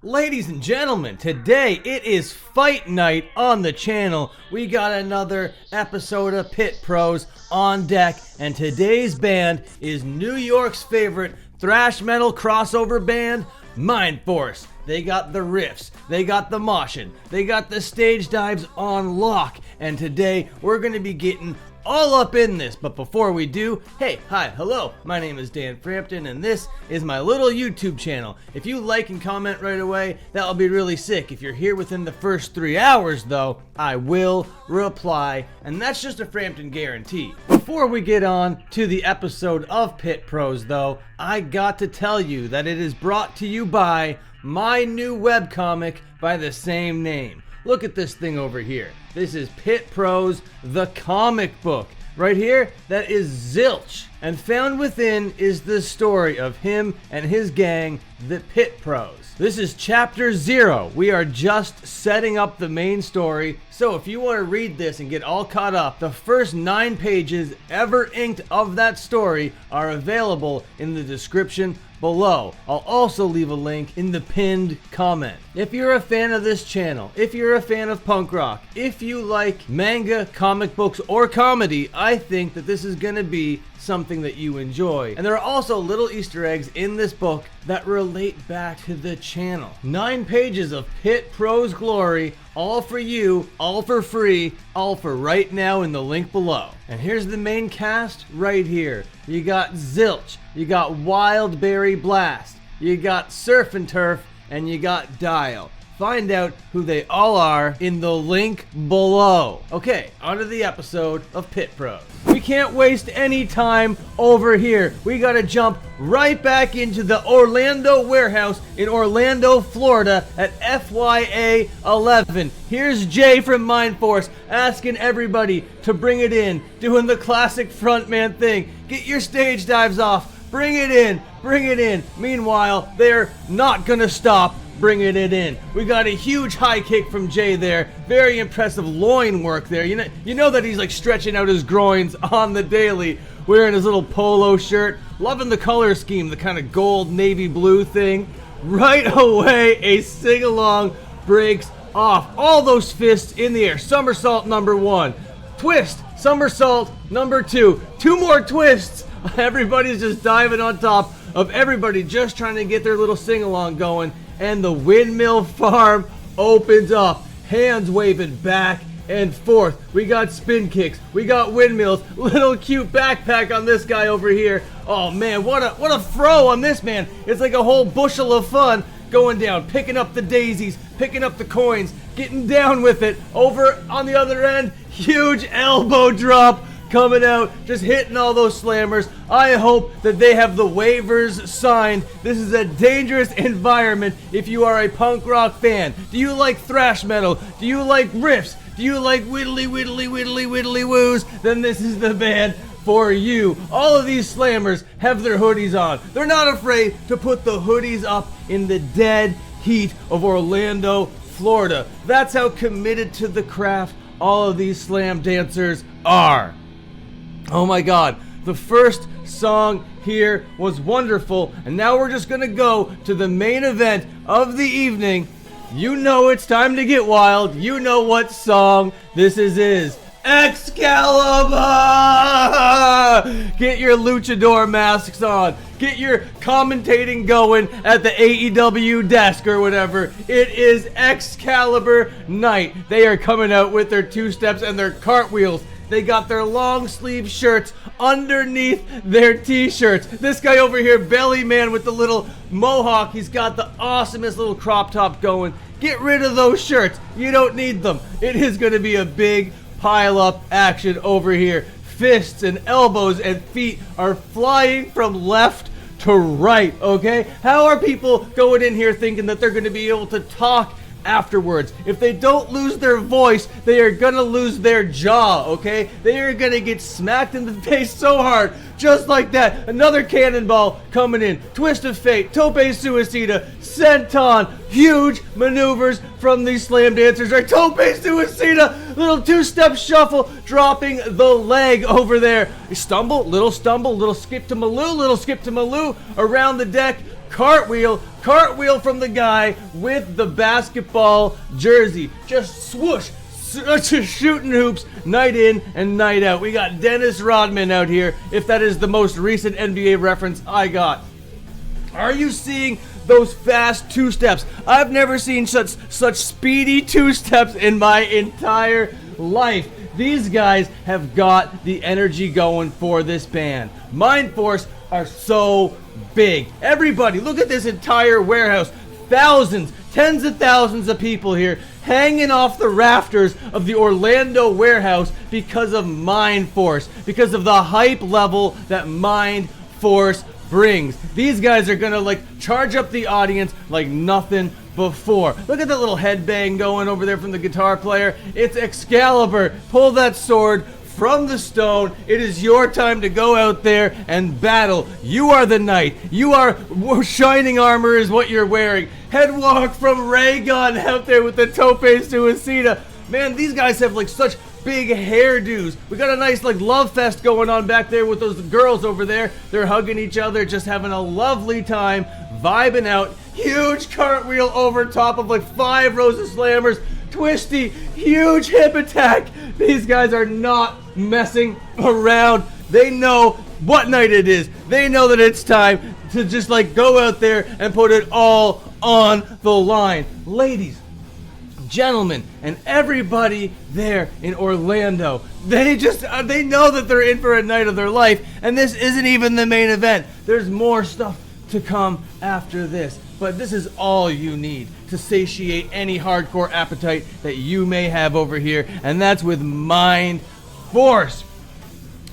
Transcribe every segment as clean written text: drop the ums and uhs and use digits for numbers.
Ladies and gentlemen, today it is fight night on the channel. We got another episode of Pit Pros on deck, and today's band is New York's favorite thrash metal crossover band, Mindforce. They got the riffs, they got the moshing, they got the stage dives on lock, and today we're going to be getting all up in this. But before we do, hey, hi, hello, my name is Dan Frampton, and this is my little YouTube channel. If you like and comment right away, that'll be really sick. If you're here within the first 3 hours, though, I will reply, and that's just a Frampton guarantee. Before we get on to the episode of Pit Pros, though, I got to tell you that it is brought to you by my new webcomic by the same name. Look at this thing over here. This is Pit Pros, the comic book. Right here, that is Zilch. And found within is the story of him and his gang, the Pit Pros. This is chapter 0. We are just setting up the main story. So if you want to read this and get all caught up, the first 9 pages ever inked of that story are available in the description below. I'll also leave a link in the pinned comment. If you're a fan of this channel, if you're a fan of punk rock, if you like manga, comic books, or comedy, I think that this is going to be something that you enjoy. And there are also little Easter eggs in this book that relate back to the channel. 9 pages of Pit Pros glory, all for you, all for free, all for right now in the link below. And here's the main cast right here. You got Zilch, you got Wildberry Blast, you got Surf and Turf, and you got Dial. Find out who they all are in the link below. Okay, on to the episode of Pit Pros. We can't waste any time over here. We gotta jump right back into the Orlando warehouse in Orlando, Florida at FYA 11. Here's Jay from Mindforce asking everybody to bring it in, doing the classic frontman thing. Get your stage dives off, bring it in, bring it in. Meanwhile, they're not gonna stop bringing it in. We got a huge high kick from Jay there. Very impressive loin work there. You know that he's like stretching out his groins on the daily, wearing his little polo shirt. Loving the color scheme, the kind of gold navy blue thing. Right away, a sing-along breaks off. All those fists in the air. Somersault number 1. Twist. Somersault number 2. 2 more twists. Everybody's just diving on top of everybody, just trying to get their little sing-along going. And the windmill farm opens up, hands waving back and forth. We got spin kicks, we got windmills, little cute backpack on this guy over here. Oh man, what a throw on this man. It's like a whole bushel of fun going down, picking up the daisies, picking up the coins, getting down with it. Over on the other end, huge elbow drop coming out, just hitting all those slammers. I hope that they have the waivers signed. This is a dangerous environment if you are a punk rock fan. Do you like thrash metal? Do you like riffs? Do you like whittly whittly whittly whittly woos? Then this is the band for you. All of these slammers have their hoodies on. They're not afraid to put the hoodies up in the dead heat of Orlando, Florida. That's how committed to the craft all of these slam dancers are. Oh my god, the first song here was wonderful, and now we're just gonna go to the main event of the evening. You know it's time to get wild. You know what song this is. Excalibur! Get your luchador masks on. Get your commentating going at the AEW desk or whatever. It is Excalibur night. They are coming out with their 2-steps and their cartwheels. They got their long sleeve shirts underneath their t-shirts. This guy over here, Belly Man with the little mohawk, he's got the awesomest little crop top going. Get rid of those shirts. You don't need them. It is going to be a big pile-up action over here. Fists and elbows and feet are flying from left to right, okay? How are people going in here thinking that they're going to be able to talk afterwards? If they don't lose their voice, they are gonna lose their jaw, okay? They are gonna get smacked in the face so hard, just like that. Another cannonball coming in. Twist of Fate, Tope Suicida, Senton. Huge maneuvers from these slam dancers. Right, Tope Suicida, little 2-step shuffle, dropping the leg over there. Stumble, little skip to Maloo, around the deck. cartwheel from the guy with the basketball jersey. Just swoosh, just shooting hoops night in and night out. We got Dennis Rodman out here, if that is the most recent NBA reference I got. Are you seeing those fast two steps? I've never seen such speedy two steps in my entire life. These guys have got the energy going for this band. Mindforce are so big. Everybody, look at this entire warehouse. Thousands, tens of thousands of people here hanging off the rafters of the Orlando warehouse because of Mindforce, because of the hype level that Mindforce brings. These guys are gonna charge up the audience like nothing before. Look at that little headbang going over there from the guitar player. It's Excalibur. Pull that sword from the stone. It is your time to go out there and battle. You are the knight. You are shining armor is what you're wearing. Headwalk from Raygun out there with the tope suicida. Man, these guys have such big hairdos. We got a nice love fest going on back there with those girls over there. They're hugging each other, just having a lovely time, vibing out. Huge cartwheel over top of 5 rows of slammers. Twisty, huge hip attack. These guys are not messing around. They know what night it is. They know that it's time to just go out there and put it all on the line. Ladies, gentlemen, and everybody there in Orlando, they know that they're in for a night of their life, and this isn't even the main event. There's more stuff to come after this, but this is all you need to satiate any hardcore appetite that you may have over here, and that's with Mindforce.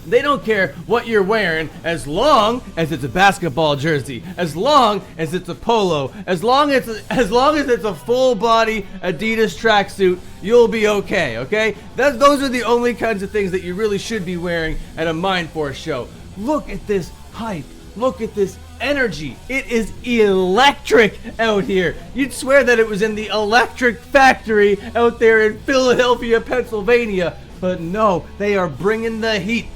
They don't care what you're wearing as long as it's a basketball jersey, as long as it's a polo, as long as it's a full body Adidas tracksuit, you'll be okay? Those are the only kinds of things that you really should be wearing at a Mindforce show. Look at this hype. Look at this energy. It is electric out here. You'd swear that it was in the electric factory out there in Philadelphia, Pennsylvania, but no, they are bringing the heat.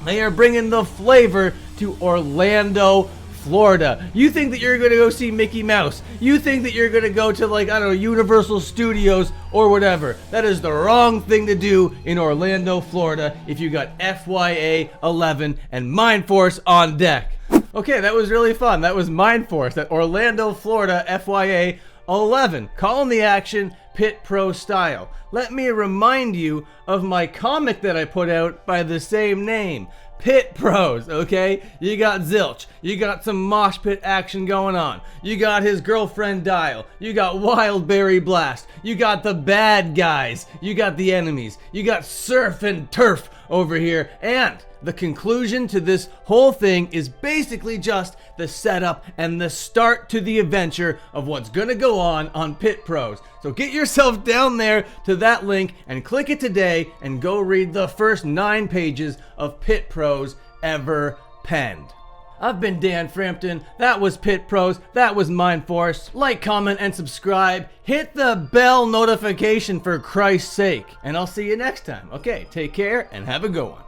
They are bringing the flavor to Orlando, Florida. You think that you're going to go see Mickey Mouse. You think that you're going to go to Universal Studios or whatever. That is the wrong thing to do in Orlando, Florida if you got FYA 11 and Mindforce on deck. Okay, that was really fun. That was Mindforce at Orlando, Florida, FYA 11. Calling the action Pit Pro style. Let me remind you of my comic that I put out by the same name, Pit Pros, okay? You got Zilch, you got some mosh pit action going on, you got his girlfriend Dial, you got Wildberry Blast, you got the bad guys, you got the enemies, you got Surf and Turf over here, and the conclusion to this whole thing is basically just the setup and the start to the adventure of what's gonna go on Pit Pros. So get yourself down there to that link and click it today and go read the first 9 pages of Pit Pros ever penned. I've been Dan Frampton. That was Pit Pros. That was Mindforce. Like, comment, and subscribe. Hit the bell notification for Christ's sake. And I'll see you next time. Okay, take care and have a good one.